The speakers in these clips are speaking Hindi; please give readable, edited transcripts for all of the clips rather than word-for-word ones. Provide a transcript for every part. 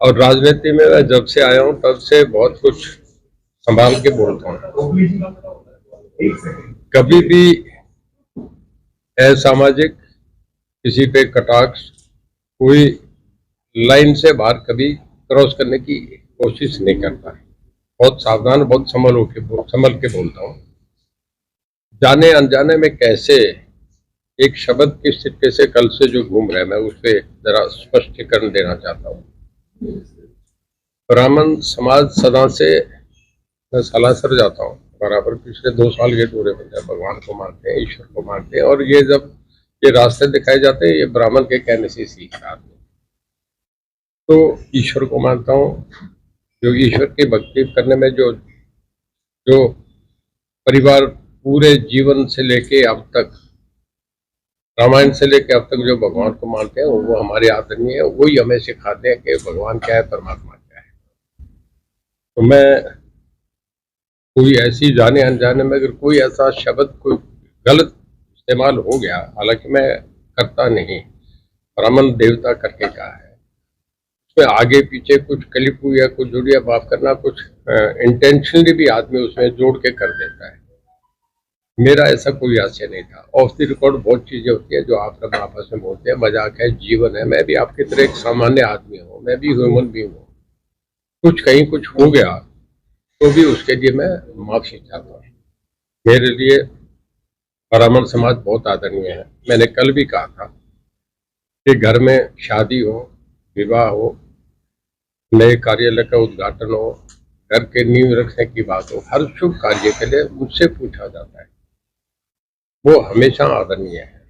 और राजनीति में मैं जब से आया हूँ तब से बहुत कुछ संभाल के बोलता हूँ। कभी भी असामाजिक किसी पे कटाक्ष, कोई लाइन से बाहर कभी क्रॉस करने की कोशिश नहीं करता है। बहुत सावधान, बहुत संभल के बोलता हूँ। जाने अनजाने में कैसे एक शब्द किस तरीके से कल से जो घूम रहा है, मैं उस पर जरा स्पष्टीकरण देना चाहता हूँ। ब्राह्मण समाज सदा से मैं सालासर जाता हूँ, बराबर पिछले 2 साल के टूरे पर भगवान को मानते हैं, ईश्वर को मानते हैं। और ये जब ये रास्ते दिखाए जाते हैं, ये ब्राह्मण के कहने से सीखा आदमी। तो ईश्वर को मानता हूँ। जो ईश्वर की भक्ति करने में जो परिवार पूरे जीवन से लेके अब तक, रामायण से लेके अब तक जो भगवान को मानते हैं वो हमारे आदरणीय है। वही हमें सिखाते हैं कि भगवान क्या है, परमात्मा क्या है। तो मैं कोई ऐसी जाने अनजाने में अगर कोई ऐसा शब्द कोई गलत इस्तेमाल हो गया, हालांकि मैं करता नहीं, ब्राह्मण देवता करके कहा है, उसमें आगे पीछे कुछ कलिपू या कुछ जुड़िया माफ करना, कुछ इंटेंशनली भी आदमी उसमें जोड़ के कर देता है। मेरा ऐसा कोई आशय नहीं था। ऑफ द रिकॉर्ड बहुत चीजें होती है जो आप सब आपस में बोलते हैं, मजाक है, जीवन है। मैं भी आपकी तरह एक सामान्य आदमी हूँ, मैं भी ह्यूमन बीइंग हूँ। कुछ कहीं कुछ हो गया तो भी उसके लिए मैं माफी चाहता हूँ। मेरे लिए ब्राह्मण समाज बहुत आदरणीय है। मैंने कल भी कहा था कि घर में शादी हो, विवाह हो, नए कार्यालय का उद्घाटन हो, घर के नींव रखने की बात हो, हर शुभ कार्य के लिए मुझसे पूछा जाता है। वो हमेशा आदरणीय है।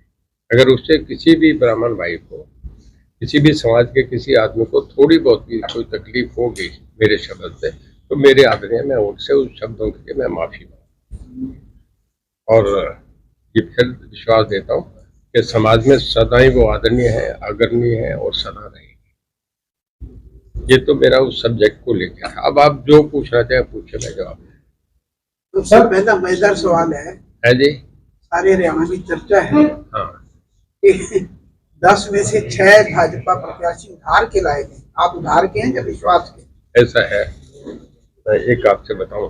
अगर उससे किसी भी ब्राह्मण भाई को, किसी भी समाज के किसी आदमी को थोड़ी बहुत भी कोई तकलीफ हो गई मेरे शब्द से, तो मेरे आदरणीय, मैं उनसे उस शब्दों के लिए मैं माफी मांगता हूँ। और ये फिर विश्वास देता हूँ कि समाज में सदा ही वो आदरणीय है, अग्रणीय है और सदा रहेगी। ये तो मेरा उस सब्जेक्ट को लेकर था। अब आप जो पूछना चाहे पूछे, मैं जवाब। तो सर पहला मजेदार सवाल है जी, सारे हरियाणा की चर्चा है। हाँ, 10 में से 6 भाजपा प्रत्याशी उधार के लाए गए। आप उधार के हैं या विश्वास के? ऐसा है। मैं एक आपसे बताऊं,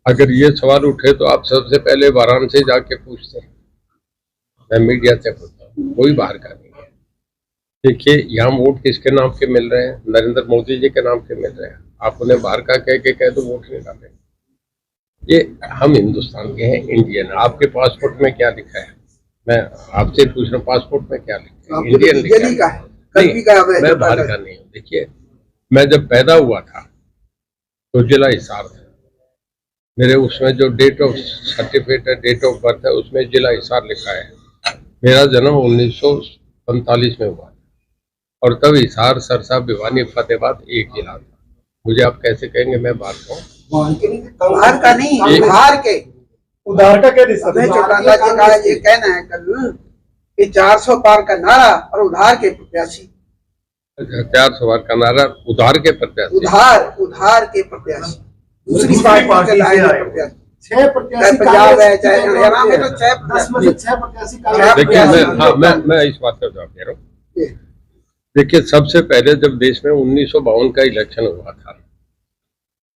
अगर ये सवाल उठे तो आप सबसे पहले वाराणसी जाके पूछते। मैं मीडिया से पूछता हूँ, कोई बाहर का नहीं है। देखिए, यहाँ वोट किसके नाम के मिल रहे हैं? नरेंद्र मोदी जी के नाम के मिल रहे हैं। आप उन्हें बाहर का कह दो वोट नहीं डालेंगे। ये हम हिंदुस्तान के हैं, इंडियन। आपके पासपोर्ट में क्या लिखा है? मैं आपसे पूछ रहा हूँ, पासपोर्ट में क्या लिखा है? इंडियन लिखा है। नहीं, मैं बाहर का नहीं हूँ। देखिए, मैं जब पैदा हुआ था तो जिला हिसार था। मेरे उसमें जो डेट ऑफ सर्टिफिकेट है, डेट ऑफ बर्थ है, उसमें जिला हिसार लिखा है। मेरा जन्म 1945 में हुआ और तब हिसार, सरसा, भिवानी, फतेहाबाद एक जिला था। मुझे आप कैसे कहेंगे मैं बाहर का हूँ? उधार का नहीं, उधार के। उधार का क्या रिश्ता? चौटाला जी का ये कहना है कल कि 400 पार का नारा और उधार के प्रत्याशी। 400 पार का नारा, उधार के प्रत्याशी। उधार के प्रत्याशी दूसरी पार्टी के लाए प्रत्याशी। 6 प्रत्याशी पंजाब है, चाहे हरियाणा में, तो 10 में से 6 प्रत्याशी। देखिए, मैं इस बात का जवाब दे रहा हूँ। देखिए, सबसे पहले जब देश में 1952 का इलेक्शन हुआ था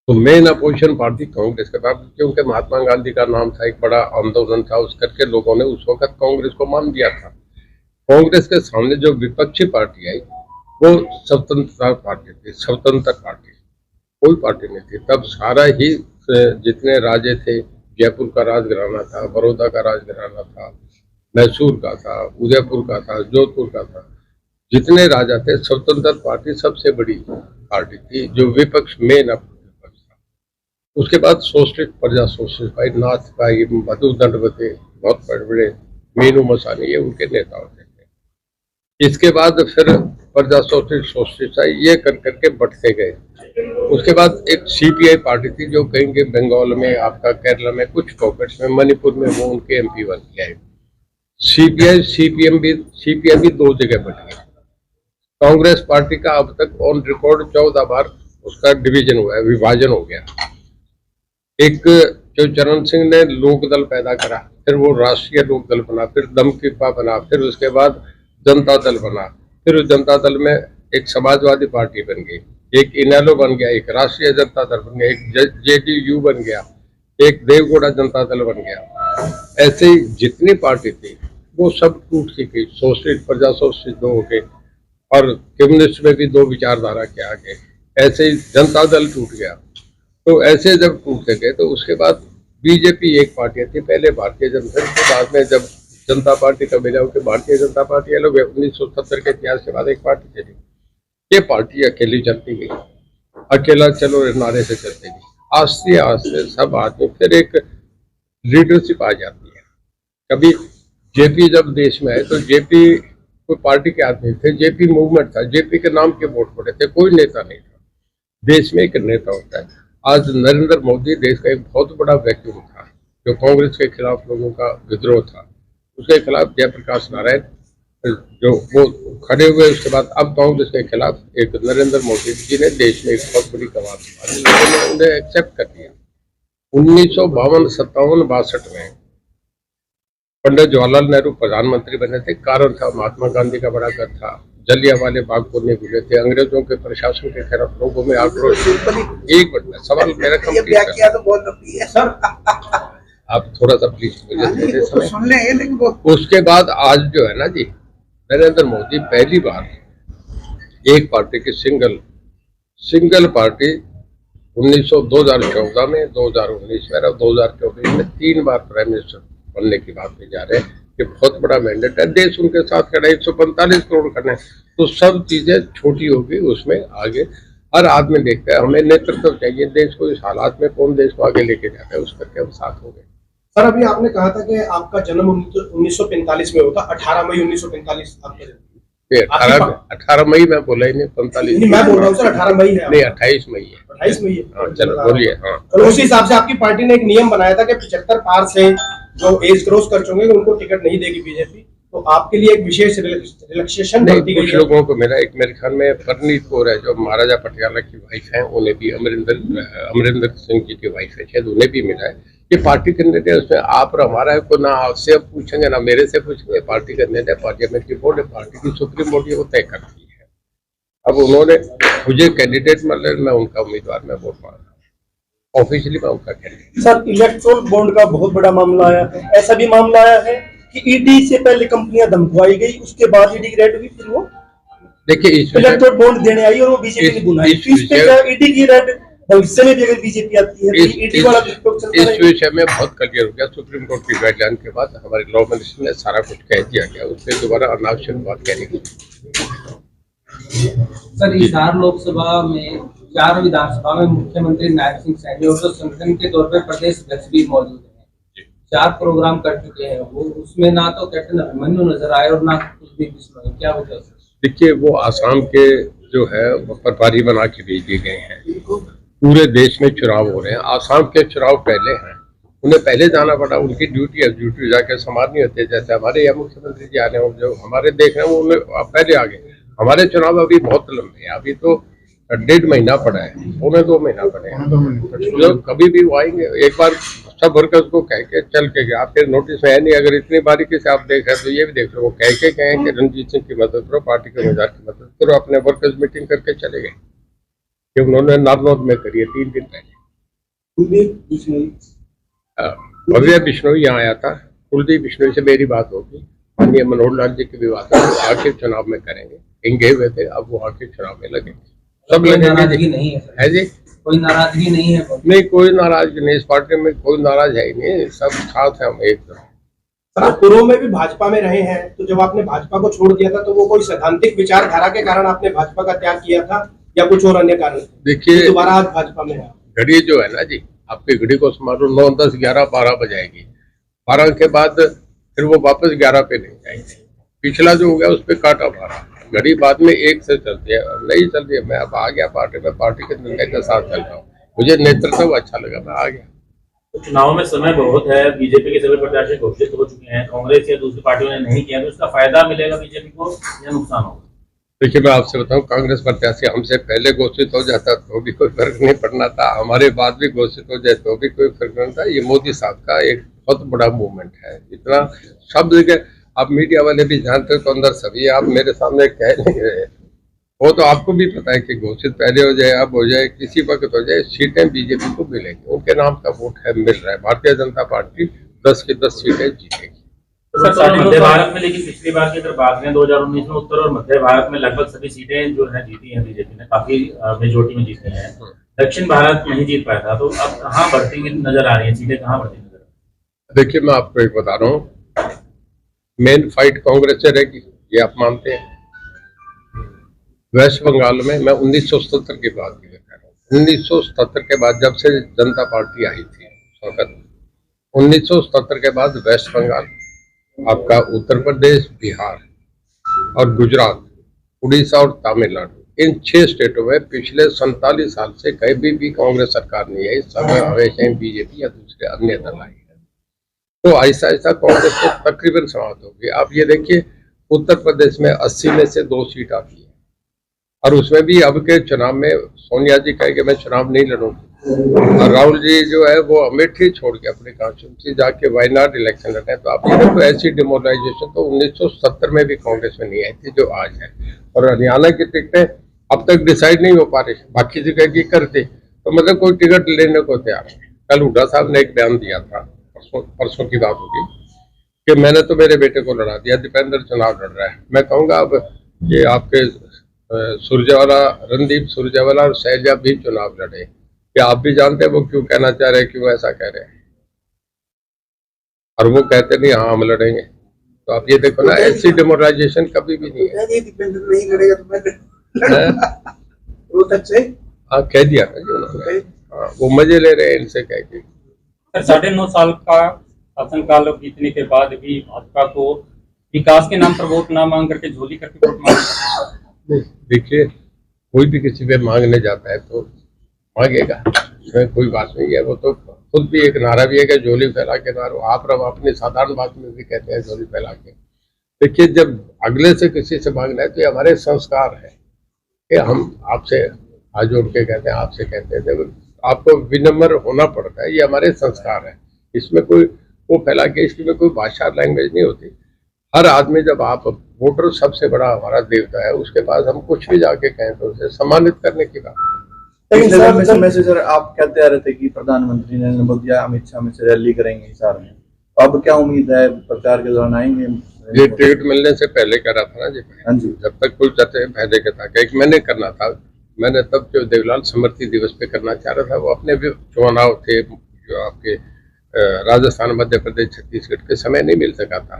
तो मेन अपोजिशन पार्टी कांग्रेस का था, क्योंकि महात्मा गांधी का नाम था, एक बड़ा आंदोलन था, उस करके लोगों ने उस वक्त कांग्रेस को मान दिया था। कांग्रेस के सामने जो विपक्षी पार्टी आई वो स्वतंत्रता पार्टी थी, स्वतंत्र पार्टी, कोई पार्टी नहीं थी। तब सारा ही जितने राजे थे, जयपुर का राजघराना था, बड़ौदा का राजघराना था, मैसूर का था, उदयपुर का था, जोधपुर का था, जितने राजा थे, स्वतंत्र पार्टी सबसे बड़ी पार्टी थी जो विपक्ष में विपक्ष था। उसके बाद सोशलिस्ट, प्रजा सोशलिस्ट भाई, नाथ भाई, मधु दंडवते, बहुत बड़े बड़े, मीनू मसानी, ये उनके नेता होते थे। इसके बाद फिर प्रजा सोशलिस्ट आई, ये कर करके बढ़ते गए। उसके बाद एक सीपीआई पार्टी थी जो कहेंगे बंगाल में, आपका केरला में, कुछ पॉकेट्स में, मणिपुर में वो उनके एमपी बन गए। सीपीएम भी 2 जगह बट गए। कांग्रेस पार्टी का अब तक ऑन रिकॉर्ड 14 बार उसका डिवीजन हुआ है, विभाजन हो गया। एक जो चरण सिंह ने लोकदल पैदा करा, फिर वो राष्ट्रीय लोकदल बना, फिर दमकिपा बना, फिर उसके बाद जनता दल बना, फिर जनता दल में एक समाजवादी पार्टी बन गई, एक इनेलो बन गया, एक राष्ट्रीय जनता दल बन गया, एक जेडीयू बन गया, एक देवगौड़ा जनता दल बन गया। ऐसे ही जितनी पार्टी थी वो सब टूट सी गई, सोशलिस्ट प्रजा सोशलिस्ट दो हो गए और कम्युनिस्ट में भी दो विचारधारा के आ गए। ऐसे ही जनता दल टूट गया। तो ऐसे जब टूटते गए तो उसके बाद बीजेपी एक पार्टी थी, पहले भारतीय जनता के बाद में जब जनता पार्टी का मिला कि भारतीय जनता पार्टी अलग है, 1970 के इतिहास के बाद एक पार्टी चली। ये पार्टी अकेली चलती गई, अकेला चलो नारे से चलती गई। आस्ते आस्ते सब आदमी फिर एक लीडरशिप आ जाती है। कभी जेपी जब देश में आए तो जेपी कोई पार्टी के आदमी थे, जेपी मूवमेंट था, जेपी के नाम के वोट पड़े थे, कोई नेता नहीं था। देश में एक नेता होता है। आज नरेंद्र मोदी देश का एक बहुत बड़ा वैक्यूम था, जो कांग्रेस के खिलाफ लोगों का विद्रोह था, उसके खिलाफ जयप्रकाश नारायण जो वो खड़े हुए। उसके बाद अब कांग्रेस के खिलाफ एक नरेंद्र मोदी जी ने देश में एक बहुत बड़ी कवायद संभाली, लोगों ने उन्हें एक्सेप्ट कर लिया। 1952, 57, 62 में पंडित जवाहरलाल नेहरू प्रधानमंत्री बने थे। कारण था महात्मा गांधी का बड़ा घर था, जलियांवाले बाग को नहीं भूले थे, अंग्रेजों के प्रशासन के खिलाफ लोगों में आक्रोश। एक मिनट सवाल मेरा कंप्लीट सर, आप थोड़ा सा प्लीज मुझे सुन ले। लेकिन उसके बाद आज जो है ना जी, नरेंद्र मोदी पहली बार एक पार्टी की सिंगल पार्टी 2014 में, 2019 में और 2024 में 3 बार प्राइम मिनिस्टर बनने की बात पे जा रहे हैं। ये बहुत बड़ा मैंडेट है, देश उनके साथ खड़ा है। 145 करोड़ करना है तो सब चीजें छोटी होगी, उसमें आगे हर आदमी देखता है। हमें नेतृत्व चाहिए, देश को इस हालात में कौन देश को आगे लेके जाता है, उस करके हम साथ हो गए। सर, अभी आपने कहा था कि आपका जन्म 1945 में होता, 18 मई 1945 आपका जन्म। 18 मई में बोला ही नहीं, 45 मैं बोल रहा हूँ सर, 18 मई है। नहीं, 28 मई है। 28 मई है। चलो बोलिए। हाँ, तो उसी हिसाब से आपकी पार्टी ने एक नियम बनाया था कि 75 पार से जो एज क्रॉस कर चुके हैं उनको टिकट नहीं देगी बीजेपी। तो आपके लिए एक विशेष रिलैक्सेशन नहीं, कुछ लोगों को मिला। एक मेरे ख्याल में परनीत कौर है जो महाराजा पटियाला की वाइफ है, उन्हें भी अमरिंदर सिंह जी की वाइफ है शायद, उन्हें भी मिला है। ये पार्टी का निर्णय है, उसमें आप और हमारा को ना आपसे पूछेंगे ना मेरे से पूछेंगे। पार्टी का निर्णय पार्लियामेंट्री बोर्ड है, पार्टी की सुप्रीम बोर्ड वो तय करती है। अब उन्होंने मुझे कैंडिडेट मतलब मैं उनका उम्मीदवार मैं वोट मांगा, ऑफिशियली मैं उनका कैंडिडेट। सर, इलेक्ट्रोल बॉन्ड का बहुत बड़ा मामला आया है। ऐसा भी मामला आया है कि ईडी से पहले कंपनियां धमकवाई गई, उसके बाद ईडी रेड हुई, फिर वो देखिए इलेक्ट्रोल बॉन्ड देने आई और वो बीजेपी ने बुनाई। इस पे क्या ईडी की रेड भविष्य में भी अगर बीजेपी आती है तो ईडी वाला इस विषय में बहुत क्लियर हो गया। सुप्रीम कोर्ट की गाइडलाइन के बाद हमारे लॉ मिनिस्टर ने सारा कुछ कह दिया गया, उस पर दोबारा अनावश्यक बात कहने की। सर, हिसार लोकसभा में 4 विधानसभा में मुख्यमंत्री नायब सिंह सैनी और संगठन के तौर पर प्रदेश अध्यक्ष भी मौजूद हैं। 4 प्रोग्राम कर चुके हैं वो, उसमें ना तो कैप्टन अभिमन्यु नजर आए और ना कुलदीप बिश्नोई। क्या वजह है? देखिए, वो आसाम के जो है प्रभारी बना के भेज दिए गए हैं। पूरे देश में चुनाव हो रहे हैं, आसाम के चुनाव पहले हैं, उन्हें पहले जाना पड़ा। उनकी ड्यूटी है, ड्यूटी जाके संभालनी होती है। जैसे हमारे यहाँ मुख्यमंत्री जी आ रहे हैं, जो हमारे देख रहे हैं वो उन्हें पहले आ गए। हमारे चुनाव अभी बहुत लंबे हैं, अभी तो 1.5 महीना पड़ा है, 1.25 महीना पड़े हैं। जो कभी भी वो आएंगे, एक बार सब वर्कर्स को कह के चल के गए। आपके नोटिस में है नहीं, अगर इतनी बारीकी से आप देख रहे हैं तो ये भी देख लो, वो कह के गए कि रणजीत सिंह की मदद करो, पार्टी के उम्मीदवार की मदद करो, अपने वर्कर्स मीटिंग करके चले गए। ये उन्होंने नारनौल में करी है 3 दिन पहले। भव्य बिश्नोई यहाँ आया था, कुलदीप बिश्नोई से मेरी बात होगी, माननीय मनोहर लाल जी की भी बात है, आखिर चुनाव में करेंगे। इंगे हुए थे, अब वो आखिर चुनाव में लगेंगे, सब नाराजगी नहीं है जी। कोई नाराजगी नहीं है? नहीं, कोई नाराजगी नहीं, इस पार्टी में कोई नाराज है ही नहीं, सब साथ है हम एकदम। सर, आप पूर्व में भी भाजपा में रहे हैं, तो जब आपने भाजपा को छोड़ दिया था तो वो कोई सैद्धांतिक विचारधारा के कारण आपने भाजपा का त्याग किया था या कुछ और अन्य कारण? देखिए, दोबारा आज भाजपा में है। घड़ी जो है ना जी, आपकी घड़ी को समारो 9, 10, 11, 12 बजाएगी। 12 के बाद फिर वो वापस 11 पे नहीं जाएगी। पिछला जो हो गया उस पर काटा मारा। घड़ी बाद में 1 से चलती है, नहीं चलती है। मैं अब आ गया पार्टी में, पार्टी के निर्णय के साथ चल रहा हूँ। मुझे नेतृत्व अच्छा लगा, मैं आ गया। तो चुनाव में समय बहुत है, बीजेपी के सभी प्रत्याशी घोषित हो चुके हैं, कांग्रेस या दूसरी पार्टियों ने नहीं किया, तो इसका फायदा मिलेगा बीजेपी को या नुकसान होगा? देखिए, मैं आपसे बताऊं, कांग्रेस प्रत्याशी हमसे पहले घोषित हो जाता तो भी कोई फर्क नहीं पड़ना था, हमारे बाद भी घोषित हो जाए तो भी कोई फर्क नहीं था। ये मोदी साहब का एक बहुत बड़ा मूवमेंट है। इतना सब जगह आप मीडिया वाले भी जानते हो तो अंदर सभी आप मेरे सामने कह नहीं रहे, वो तो आपको भी पता है कि घोषित पहले हो जाए, अब हो जाए, किसी वक्त हो जाए, सीटें बीजेपी को मिलेंगी। उनके नाम का वोट है, मिल रहा है। भारतीय जनता पार्टी 10 की 10 सीटें जीतेगी। तो सर मध्य भारत में, लेकिन पिछली बार की अगर बात करें 2019 में उत्तर और मध्य भारत में लगभग सभी सीटें जो है जीती हैं बीजेपी ने, काफी मेजोरिटी में जीती हैं। दक्षिण भारत नहीं जीत पाया था, तो अब कहाँ बढ़ती हुई नजर आ रही है सीटें, कहाँ बढ़ती नजर आ रही है? देखिए, मैं आपको एक बता रहा हूँ, मेन फाइट कांग्रेस से रहेगी, ये आप मानते हैं। वेस्ट बंगाल में मैं 1977 की बात कह रहा हूँ। 1977 के बाद जब से जनता पार्टी आई थी, 1977 के बाद वेस्ट बंगाल, आपका उत्तर प्रदेश, बिहार और गुजरात, उड़ीसा और तमिलनाडु, इन 6 स्टेटों में पिछले 47 साल से कभी भी कांग्रेस सरकार नहीं आई। सब हमेशा बीजेपी या दूसरे अन्य दल आई है। तो ऐसा ऐसा कांग्रेस को तकरीबन समाप्त होगी। आप ये देखिए, उत्तर प्रदेश में 80 में से 2 सीट आती है, और उसमें भी अब के चुनाव में सोनिया जी कहे कि मैं चुनाव नहीं लड़ूंगी, और राहुल जी जो है वो अमेठी छोड़ के अपने कॉन्स्टिट्यूंसी जाके वायनाड इलेक्शन लड़े। तो आप ये देखो, ऐसी डिमोरलाइजेशन तो 1970 में भी कांग्रेस में नहीं आई थी जो आज है। और हरियाणा की टिकटें अब तक डिसाइड नहीं हो पा रही, बाकी जगह की करते, तो मतलब कोई टिकट लेने को तैयार है। कल हुड्डा साहब ने एक बयान दिया था, परसों की बात होगी, कि मैंने तो मेरे बेटे को लड़ा दिया, दीपेंद्र चुनाव लड़ रहा है। मैं कहूँगा अब ये आपके सुरजेवाला, रणदीप सुरजेवाला और शैलजा भी चुनाव लड़े। क्या आप भी जानते हैं वो क्यों कहना चाह रहे हैं, क्यों ऐसा कह रहे हैं? और वो कहते नहीं हाँ हम लड़ेंगे। तो आप ये देखो ना, ऐसी डिमोरलाइजेशन कभी भी नहीं है। नहीं लड़ेगा तो मैं वो तक से हाँ, कह दिया था जी उन्होंने। हाँ, वो मजे ले रहे हैं इनसे कह के। 9.5 साल का शासनकाल बीतने के बाद भी भाजपा को विकास के नाम पर वोट ना मांग करके झोली करके वोट मांग। देखिए, कोई भी किसी पे मांगने जाता है तो मांगेगा, इसमें कोई बात नहीं है। वो तो खुद भी एक नारा भी है कि झोली फैला के मारो। आप अपनी साधारण बात में भी कहते हैं झोली फैला के। देखिए, जब अगले से किसी से मांगना है तो ये हमारे संस्कार है कि हम आपसे हाथ जोड़ के कहते हैं, आपसे कहते हैं, जब आपको विनम्र होना पड़ता है, ये हमारे संस्कार है। इसमें कोई वो फैला के, इसमें कोई भाषा लैंग्वेज नहीं होती। हर आदमी, जब आप वोटर सबसे बड़ा हमारा देवता है, उसके पास हम कुछ भी जाके कहें तो उसे सम्मानित करने की बात। पिछले लंबे समय से सर आप कहते आ रहे थे कि प्रधानमंत्री नरेंद्र मोदी अमित शाह में से रैली करेंगे हिसार में, अब क्या उम्मीद है, प्रचार के दौरान आएंगे? ये टिकट मिलने से पहले कह रहा था ना जी। हाँ जी। जब तक कोई चर्चा पहले का था, एक मैंने करना था, मैंने तब जो देवलाल स्मृति दिवस पे करना चाह रहा था, वो अपने भी चुनाव थे जो आपके राजस्थान, मध्य प्रदेश, छत्तीसगढ़ के समय नहीं मिल सका था।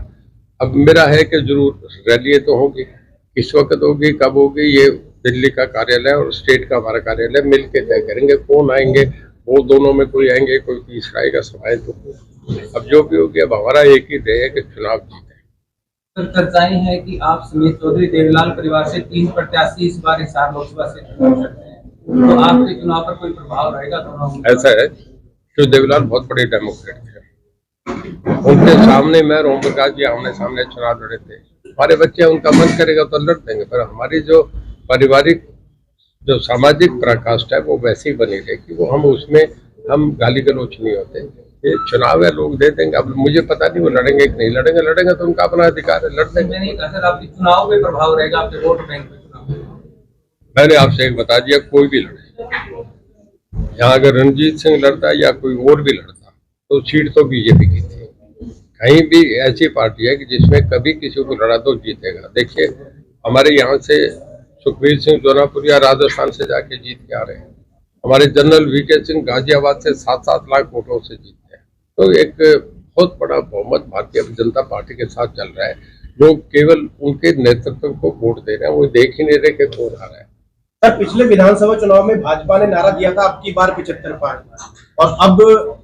अब मेरा है कि जरूर रैली तो होगी, किस वक्त होगी, कब होगी, ये दिल्ली का कार्यालय और स्टेट का हमारा कार्यालय मिलके तय करेंगे। कौन आएंगे, वो दोनों में कोई आएंगे, कोई तीसरा आएगा, समाए तो अब जो भी होगी। अब हमारा एक ही ध्येय है कि चुनाव जीते। सर, चर्चाएं हैं कि आप समेत चौधरी देवलाल परिवार से 3 प्रत्याशी इस बार हिसार लोकसभा से चुनाव लड़ते हैं, तो आपके चुनाव पर कोई प्रभाव रहेगा दोनों? ऐसा है, जो देवलाल बहुत बड़े डेमोक्रेट थे, उनके सामने मैं और ओम प्रकाश जी आमने सामने चुनाव लड़े थे। हमारे बच्चे, उनका मन करेगा तो लड़ देंगे, पर हमारी जो पारिवारिक जो सामाजिक पराकाष्ठा है वो वैसे ही बनी रहेगी। वो हम उसमें हम गाली गलौच नहीं होते। ये चुनाव है, लोग दे देंगे। अब मुझे पता नहीं वो लड़ेंगे कि नहीं लड़ेंगे, लड़ेंगे तो उनका अपना अधिकार है, लड़ देंगे। नहीं कहा सर, आपके चुनाव पे प्रभाव रहेगा, आपके वोट बैंक पे चुनाव? मैंने आपसे एक बता दिया, कोई भी लड़े, यहाँ अगर रणजीत सिंह लड़ता या कोई और भी लड़ता तो सीट तो बीजेपी की थी। कहीं भी ऐसी पार्टी है कि जिसमें कभी किसी को लड़ा तो जीतेगा। देखिए, हमारे यहाँ से सुखबीर सिंह जोनापुरिया राजस्थान से जाके जीत के आ रहे हैं। हमारे जनरल वीके सिंह गाजियाबाद से 7-7 लाख वोटों से जीते हैं। तो एक बहुत बड़ा बहुमत भारतीय जनता पार्टी के साथ चल रहा है। लोग केवल उनके नेतृत्व को वोट दे रहे हैं, वो देख ही नहीं रहे कि कौन आ रहा है। सर, पिछले विधानसभा चुनाव में भाजपा ने नारा दिया था अब की बार 75 पार, और अब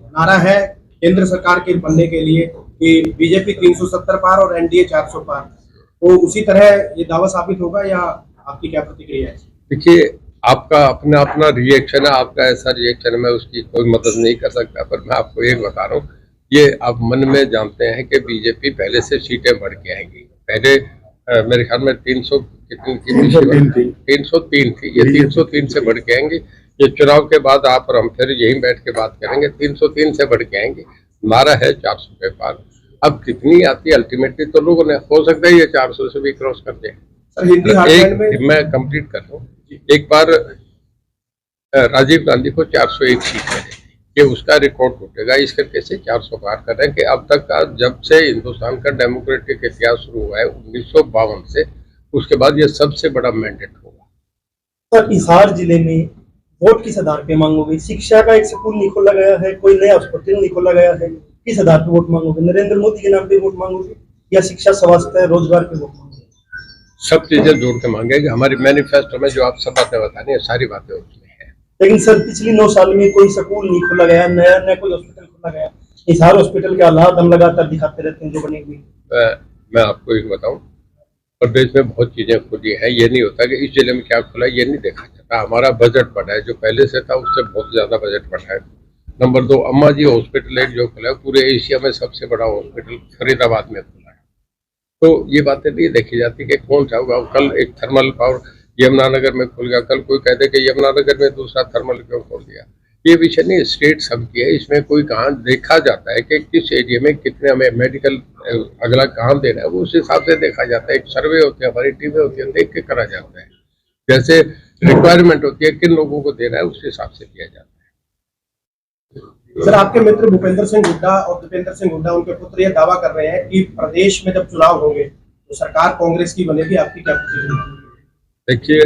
नारा है केंद्र सरकार के बनने के लिए कि बीजेपी 370 पार और एनडीए 400 पार। तो उसी तरह ये दावा साबित होगा या आपकी क्या प्रतिक्रिया है? देखिए, आपका अपना अपना रिएक्शन है, आपका ऐसा रिएक्शन है, मैं उसकी कोई मदद नहीं कर सकता। पर मैं आपको एक बता रहा हूँ, ये आप मन में जानते हैं कि बीजेपी पहले से सीटें बढ़ के आएंगी। पहले मेरे ख्याल में 300 कितनी थी, 303 थी, ये 303 से बढ़ के आएंगे। ये चुनाव के बाद आप और हम फिर यहीं बैठ के बात करेंगे, 303 से बढ़ के आएंगे। हमारा है 400 के पार। अब कितनी आती है अल्टीमेटली, तो लोगों ने हो सकता है ये 400 से भी क्रॉस कर दे। सर हिंदी हार्टलैंड में एक मैं कंप्लीट कर लूं। एक बार राजीव गांधी को 401 सीट मिली थी, कि उसका रिकॉर्ड टूटेगा इस करके से 400 पार कर रहे हैं कि अब तक का जब से हिंदुस्तान का डेमोक्रेटिक इतिहास शुरू हुआ है 1952 से, उसके बाद ये सबसे बड़ा मैंडेट होगा। सर हिसार जिले में वोट किस आधार पे मांगोगे? शिक्षा का एक स्कूल नहीं खोला गया है, कोई नया हॉस्पिटल नहीं खोला गया है, किस आधार पे वोट मांगोगे? नरेंद्र मोदी के नाम पे वोट मांगोगे या शिक्षा, स्वास्थ्य, रोजगार पे वोट मांगोगे? सब चीजें जोड़ के मांगेंगे। हमारी मैनिफेस्टो में जो आप सब बातें बतानी है सारी बातें उसमें है। लेकिन सर पिछले 9 साल में कोई स्कूल नहीं खोला गया, नया कोई हॉस्पिटल खोला गया। हिसार हॉस्पिटल के हालात हम लगातार दिखाते रहते हैं जो बने हुए। मैं आपको एक बताऊं, प्रदेश में बहुत चीजें खुली हैं। ये नहीं होता कि इस जिले में क्या खुला ये नहीं देखा जाता। हमारा बजट बढ़ा है, जो पहले से था उससे बहुत ज्यादा बजट बढ़ा है। नंबर 2, अम्मा जी हॉस्पिटल एक जो खुला है पूरे एशिया में सबसे बड़ा हॉस्पिटल फरीदाबाद में खुला है। तो ये बातें नहीं देखी जाती कि कौन सा होगा। कल एक थर्मल पावर यमुनानगर में खुल गया, कल कोई कहते कि यमुनानगर में दूसरा थर्मल क्यों खोल दिया। ये विषय नहीं, स्टेट सबकी है। इसमें कोई कहाँ देखा जाता है कि किस एरिया में कितने हमें मेडिकल अगला कहाँ देना है, वो उस हिसाब से देखा जाता है। एक सर्वे होती है, हमारी टीमें होती है, देख के करा जाता है। जैसे रिक्वायरमेंट होती है किन लोगों को देना है उस हिसाब से किया जाता है। सर आपके मित्र भूपेंद्र सिंह हुड्डा और दीपेंद्र सिंह हुड्डा उनके पुत्र ये दावा कर रहे हैं कि प्रदेश में जब चुनाव होंगे तो सरकार कांग्रेस की बनेगी। आपकी क्या प्रतिक्रिया? देखिए,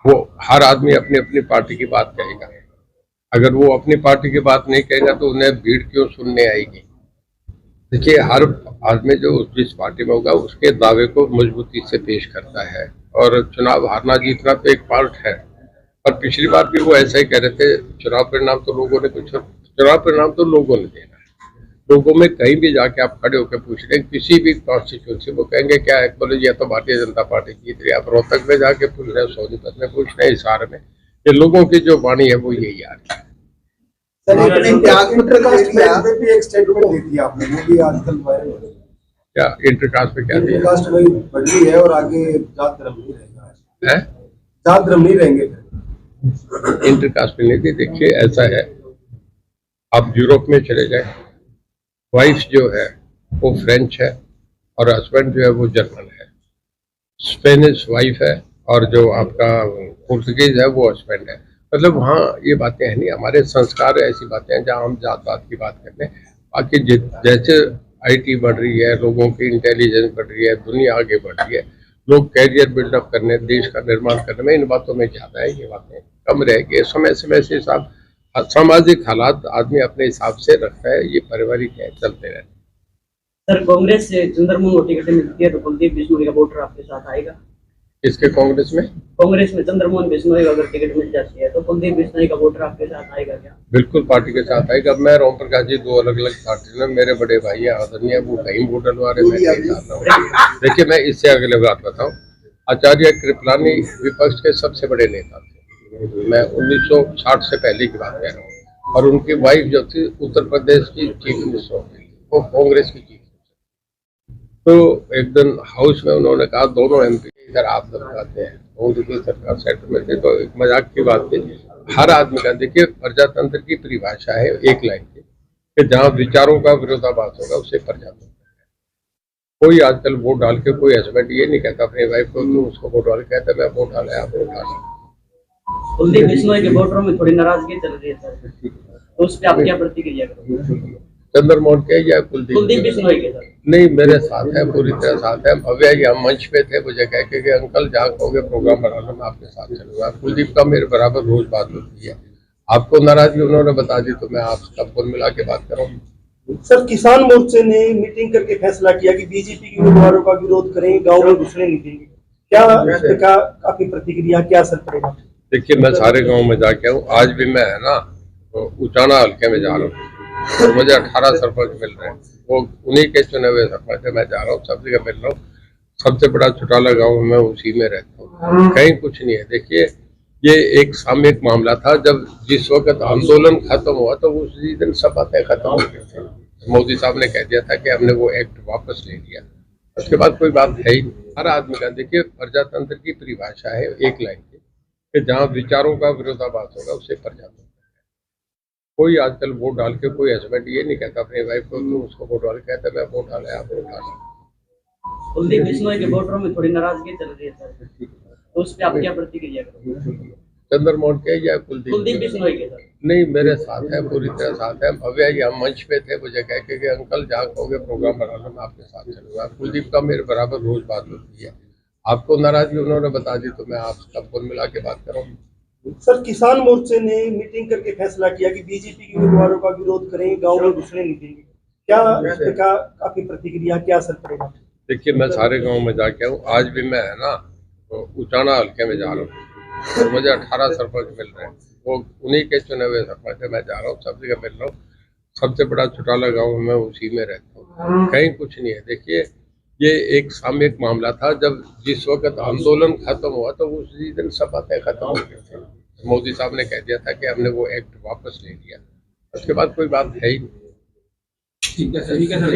वो हर आदमी अपनी अपनी पार्टी की बात कहेगा। अगर वो अपनी पार्टी की बात नहीं कहेगा तो उन्हें भीड़ क्यों सुनने आएगी। देखिए, हर आदमी जो जिस पार्टी में होगा उसके दावे को मजबूती से पेश करता है, और चुनाव हारना जीतना तो एक पार्ट है। और पिछली बार भी वो ऐसा ही कह रहे थे, चुनाव परिणाम तो लोगों ने देना है। लोगों में कहीं भी जाके आप खड़े होकर पूछ रहे हैं किसी भी कॉन्स्टिट्यूंसी, वो कहेंगे क्या है, बोले या तो भारतीय जनता पार्टी जीत रही है। आप रोहतक में जाके पूछ रहे हैं, सोनीपत में पूछ रहे हैं, हिसार में, ये लोगों की जो वाणी है वो यही आ रही है। सर एक त्यागपत्र का एक स्टेटमेंट दी थी आपने, वो भी आजकल वायरल हो रही है। क्या इंटरकास्ट पे क्या दिया इंटरकास्ट वही बढ़ रही है और आगे जात धर्म नहीं रहेगा, है? जात धर्म नहीं रहेंगे। इंटरकास्ट पे नहीं दी। देखिए, ऐसा है, आप यूरोप में चले जाए, वाइफ जो है वो फ्रेंच है और हस्बैंड जो है वो जर्मन है। स्पेनिश वाइफ है और जो आपका पुर्तगीज है वो हस्बैंड है। मतलब वहाँ ये बातें हैं नहीं। हमारे संस्कार ऐसी बातें हैं जहाँ हम जात पात की बात करते हैं। बाकी जैसे IT बढ़ रही है, लोगों की इंटेलिजेंस बढ़ रही है, दुनिया आगे बढ़ रही है, लोग कैरियर बिल्डअप करने, देश का निर्माण करने में इन बातों में ज्यादा है, ये बातें कम रहेगी। समय समय से हिसाब सामाजिक हालात आदमी अपने हिसाब से रखता है, ये पारिवारिक है, चलते रहते हैं। सर कांग्रेस से चंद्रमोहन को टिकट मिलती है तो कुलदीप बिश्नोई का वोटर आपके साथ आएगा? इसके कांग्रेस में चंद्रमोहन बिश्नोई को अगर टिकट मिल जाती है तो कुलदीप बिश्नोई का वोटर आपके साथ आएगा क्या? बिल्कुल पार्टी के साथ आएगा। मैं ओम प्रकाश जी 2 अलग अलग पार्टी में, मेरे बड़े भाई आदरणीय वो कहीं वोट डलवा रहे, मैं कहीं जाता हूँ। देखिए, मैं इससे अगले बात बताऊँ, आचार्य कृपलानी विपक्ष के सबसे बड़े नेता थे। मैं 1960 से पहले की बात कह रहा हूँ। और उनकी वाइफ जो थी उत्तर प्रदेश की चीफ मिनिस्टर हो गई, वो कांग्रेस की चीफ मिनिस्टर। तो एक दिन हाउस में उन्होंने कहा, दोनों MP इधर आप दबकाते हैं, मोदी की सरकार सेंटर में थे, तो एक मजाक की बात थी। हर आदमी का, देखिए, प्रजातंत्र की परिभाषा है एक लाइन की, कि जहाँ विचारों का विरोधाभास होगा उसे प्रजातंत्र है। कोई आजकल वोट डाल के कोई हस्बैंड ये नहीं कहता अपनी वाइफ को तो उसको वोट डाल, कहता मैं वोट डाला, आप वोट डाला। कुलदीप बिश्नोई के वोटरों में थोड़ी नाराजगी चल रही है सर, तो उस पर आप क्या प्रतिक्रिया करोगे? चंद्रमोहन के या कुलदीप बिश्नोई के साथ? नहीं, मेरे साथ है, पूरी तरह साथ है। भव्या जी हम मंच पे थे, मुझे कह के कि अंकल जहाँ कहोगे प्रोग्राम बनाना, मैं आपके साथ चलूंगा। कुलदीप का मेरे बराबर रोज बात होती है। आपको नाराजगी उन्होंने बता दी तो मैं आप सबको मिला के बात करूँ। सर किसान मोर्चे ने मीटिंग करके फैसला किया कि बीजेपी के उम्मीदवारों का विरोध करेंगे, गाँव में घुसने नहीं देंगे। क्या आपकी प्रतिक्रिया, क्या असर पड़ेगा? देखिए, मैं सारे गाँव में जाके हूँ। आज भी मैं है ना उचाना हल्के में जा रहा हूँ और मुझे 18 सरपंच मिल रहे हैं, वो उन्हीं के चुने हुए सरपंच है। मैं जा रहा हूँ, सब जगह मिल रहा हूँ। सबसे बड़ा चौटाला गांव में उसी में रहता हूँ, कहीं कुछ नहीं है। देखिए, ये एक सामयिक मामला था। जब जिस वक्त आंदोलन खत्म हुआ तो उसी दिन सब बातें खत्म हो गई थी। मोदी साहब ने कह दिया था कि हमने वो एक्ट वापस ले लिया। उसके बाद कोई बात है ही नहीं। हर आदमी का, देखिए, प्रजातंत्र की परिभाषा है एक लाइन की, कि जहाँ विचारों का विरोधाभास होगा उसे प्रजातंत्र। कोई आजकल वोट डाल के कोई हस्बैंड ये नहीं कहता अपनी वाइफ को तो उसको वोट डाल, कहता मैं वोट डाला, आप वोट डाला। कुलदीप बिश्नोई के वोटरों में थोड़ी नाराजगी चल रही है सर, तो उस पर आप क्या प्रतिक्रिया करोगे? चंद्रमोहन के या कुलदीप कुलदीप बिश्नोई के सर। नहीं, मेरे साथ है, पूरी तरह साथ है। भव्या जी हम मंच पे थे, मुझे कह के कि अंकल जहाँ कहोगे प्रोग्राम बनाना मैं आपके साथ चलूंगा। कुलदीप का मेरे बराबर रोज बात होती है। आपको नाराजगी उन्होंने बता दी तो मैं आपका फोन मिला के बात करूँ। सर, किसान मोर्चे ने मीटिंग करके फैसला किया कि बीजेपी के उम्मीदवारों का विरोध करेंगे, गाँव में घुसने नहीं देंगे। क्या इस पे क्या आपकी प्रतिक्रिया, क्या असर पड़ेगा? देखिए, मैं सारे गाँव में जाके हूँ। आज भी मैं है ना तो उचाना हल्के में जा रहा हूँ और मुझे 18 सरपंच मिल रहे हैं। वो उन्हीं के चुने हुए सरपंच है। मैं जा रहा हूँ, सब जगह मिल रहा हूँ। सबसे बड़ा चौटाला गाँव में उसी में रहता हूँ, कहीं कुछ नहीं है। देखिए, ये एक सामयिक मामला था। जब जिस वक्त आंदोलन खत्म हुआ तो उसी दिन सब बातें खत्म हो गई थी। मोदी साहब ने कह दिया था कि हमने वो एक्ट वापस ले लिया। उसके बाद कोई बात है ही नहीं। ठीक है सर।